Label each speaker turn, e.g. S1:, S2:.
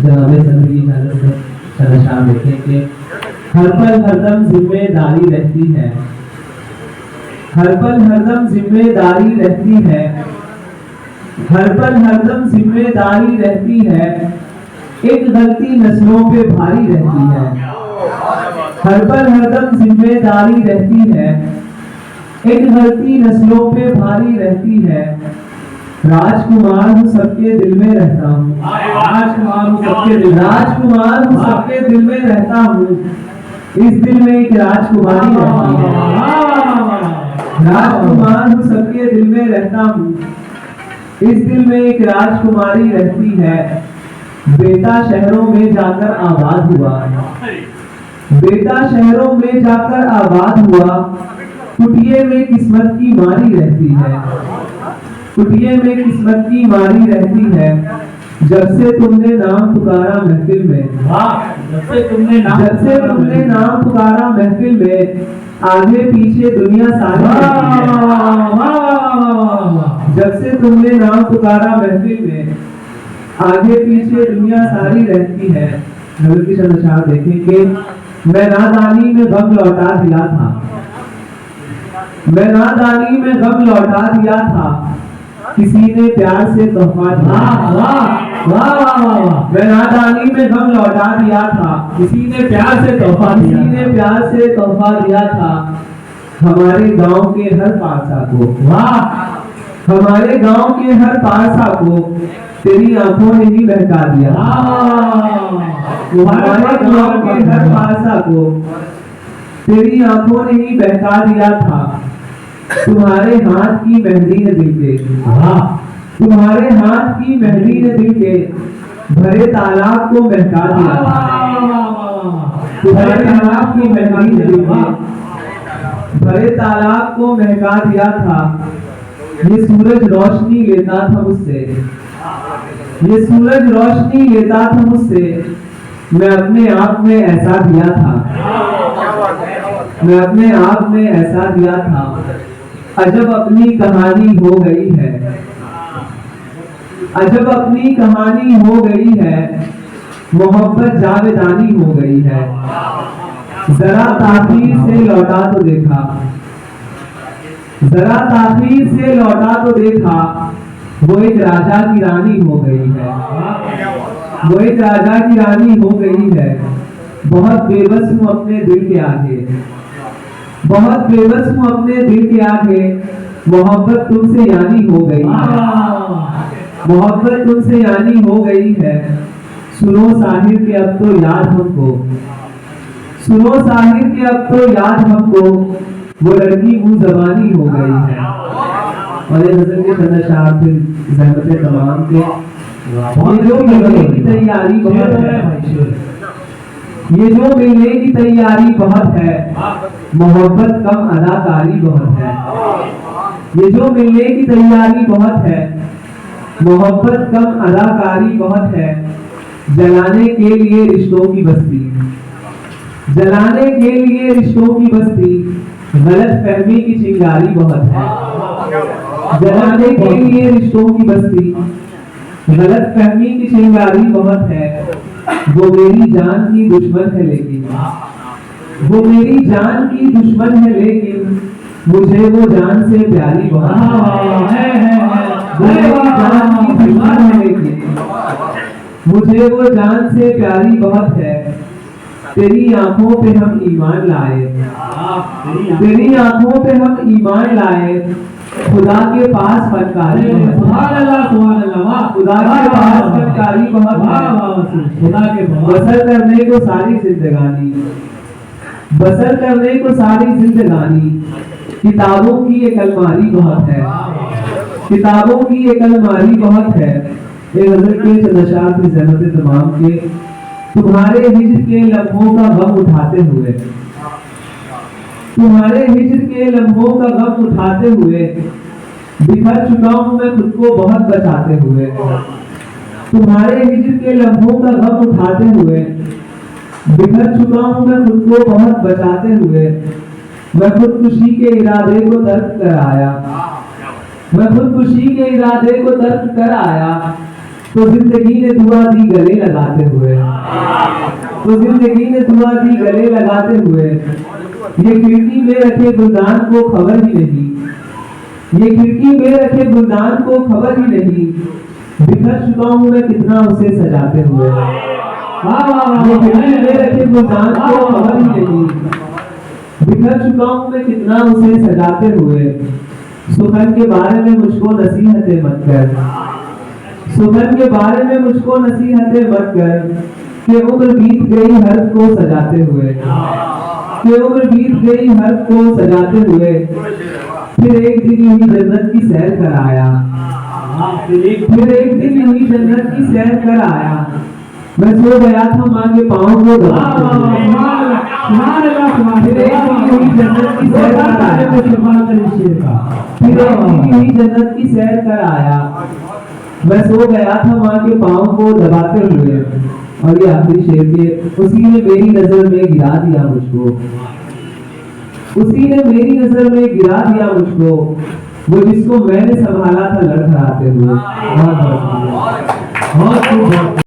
S1: जनाबे सदर की इजाजत से शहंशाह देखें कि हर पल हरदम जिम्मेदारी रहती है, हर पल हरदम जिम्मेदारी रहती है, हर पल हरदम जिम्मेदारी रहती है, एक गलती नस्लों पे भारी रहती है। हर पल हरदम जिम्मेदारी रहती है, एक गलती नस्लों पे भारी रहती है। राजकुमार हूँ सबके दिल में रहता हूँ, राजकुमार हूँ सबके दिल, राजकुमार हूँ सबके दिल में रहता हूँ। इस दिल में एक राजकुमारी रहती है, राजकुमार हूँ सबके दिल में रहता हूँ। इस दिल में एक राजकुमारी रहती है। बेटा शहरों में जाकर आबाद हुआ, बेटा शहरों में जाकर आबाद हुआ। कुटिये में किस्मत की मारी रहती है, कुटिये में किस्मत की मारी रहती है। जब से तुमने नाम पुकारा महफिल में, जब से तुमने नाम पुकारा महफिल में, आगे पीछे दुनिया सारी, जब से तुमने नाम पुकारा महफिल में, आगे पीछे दुनिया सारी रहती है। हज़रत की शहंशाह देखेंगे, मैं नादानी में गम लौटा दिया था, मैं नादानी में गम लौटा दिया था, किसी ने प्यार से तोहफा दिया। मैं नादानी में गम लौटा दिया था, किसी ने प्यार से तोहफा दिया, किसी ने प्यार से तोहफा दिया था। हमारे गांव के हर पारसा को, हमारे गांव के हर पारसा को तेरी आंखों ने ही बहका दिया। हमारे गांव के हर पारसा को तेरी आंखों ने ही बहका दिया था। तुम्हारे हाथ की मेहंदी ने दिल के, तुम्हारे हाथ की मेहंदी ने दिल के भरे तालाब को महका दिया। तुम्हारे तालाब की मेहंदी ने दिल के भरे तालाब को महका दिया था। ये सूरज रोशनी लेता था मुझसे, ये सूरज रोशनी लेता था मुझसे। मैं अपने आप में ऐसा दिया था, मैं अपने आप में ऐसा दिया था। अजब अपनी कहानी हो गई है, अजब अपनी कहानी हो गई है। मोहब्बत जावेदानी हो गई है। जरा ताखीर से लौटा तो देखा, जरा ताखीर से लौटा तो देखा। वो एक राजा की रानी हो गई है, वो एक राजा की रानी हो गई है। बहुत बेबस हूँ अपने दिल के आगे, बहुत बेबस हूँ अपने दिल के आगे। मोहब्बत तुमसे यानी हो गई है, मोहब्बत तुमसे यानी हो गई है। सुनो साहिर के अब तो याद हमको, सुनो साहिर के अब तो याद हमको। वो लड़की मुँह जबानी हो गई है। और ये नजर के शहंशाह फिर ज़हमत तमाम के ये जो मिलने की तैयारी बहुत है, ये जो मिलने की तैयारी बहुत है। मोहब्बत कम अदाकारी बहुत है, ये जो मिलने की तैयारी बहुत है। मोहब्बत कम अदाकारी बहुत है। जलाने के लिए रिश्तों की बस्ती, जलाने के लिए रिश्तों की बस्ती। गलत फहमी की चिंगारी बहुत है। जलाने के लिए रिश्तों की बस्ती, गलत फहमी की चिंगारी बहुत है। वो मेरी जान की दुश्मन है लेकिन, वो मेरी जान की दुश्मन है लेकिन मुझे वो जान से प्यारी बहुत है। वो मेरी जान की दुश्मन है लेकिन मुझे वो जान से प्यारी बहुत है। तेरी आंखों पे हम ईमान लाए, तेरी आंखों पे हम ईमान लाए। खुदा के पास फनकारी, सुभान अल्लाह, सुभान अल्लाह। खुदा के पास फनकारी बहुत है। खुदा के बसर करने को सारी जिंदगानी, बसर करने को सारी जिंदगानी। किताबों की एक अलमारी बहुत है, किताबों की एक अलमारी बहुत है। एक हज़रत के शहंशाह की ज़हमत तमाम के तुम्हारे हिज्र के लम्हों का गम उठाते हुए, तुम्हारे हिज्र के लम्हों का गम उठाते हुए बिखर चुका हूँ मैं खुद को बहुत बचाते हुए। तुम्हारे हिज्र के लम्हों का गम उठाते हुए बिखर चुका हूँ मैं खुद को बहुत बचाते हुए। मैं खुदकुशी के इरादे को तर्क कर आया, मैं खुदकुशी के इरादे को तर्क कर आया। तो जिंदगी ने दुआ दी गले लगाते हुए, तो जिंदगी ने दुआ दी गले लगाते हुए। ये खिड़की में रखे गुलदान को खबर ही नहीं, ये खिड़की में रखे गुलदान को खबर ही नहीं, बिखर चुका हूँ मैं कितना उसे सजाते हुए। ये खिड़की में रखे गुलदान को खबर ही नहीं, बिखर चुका हूँ मैं कितना उसे सजाते हुए। सुखन के बारे में मुझको नसीहतें मत कर, सुखन के बारे में मुझको नसीहतें मत कर, कि उम्र बीत गई हर को सजाते हुए, कि उम्र बीत गई हर को सजाते हुए। फिर एक दिन यूं ही जन्नत की सैर कर आया, फिर एक दिन यूं ही जन्नत की सैर कर आया। मैं सो गया था माँ के पाँव को दबाते हुए, फिर एक दिन यूं ही जन्नत की सैर कर आया, फिर एक दिन यूं ही जन्नत की सैर कर आया। मैं सो गया था माँ के पाँव को दबाते हुए। और ये आखिरी शेर के, उसी ने मेरी नजर में गिरा दिया मुझको, उसी ने मेरी नजर में गिरा दिया मुझको, वो जिसको मैंने संभाला था लड़खड़ाते हुए। बहुत बहुत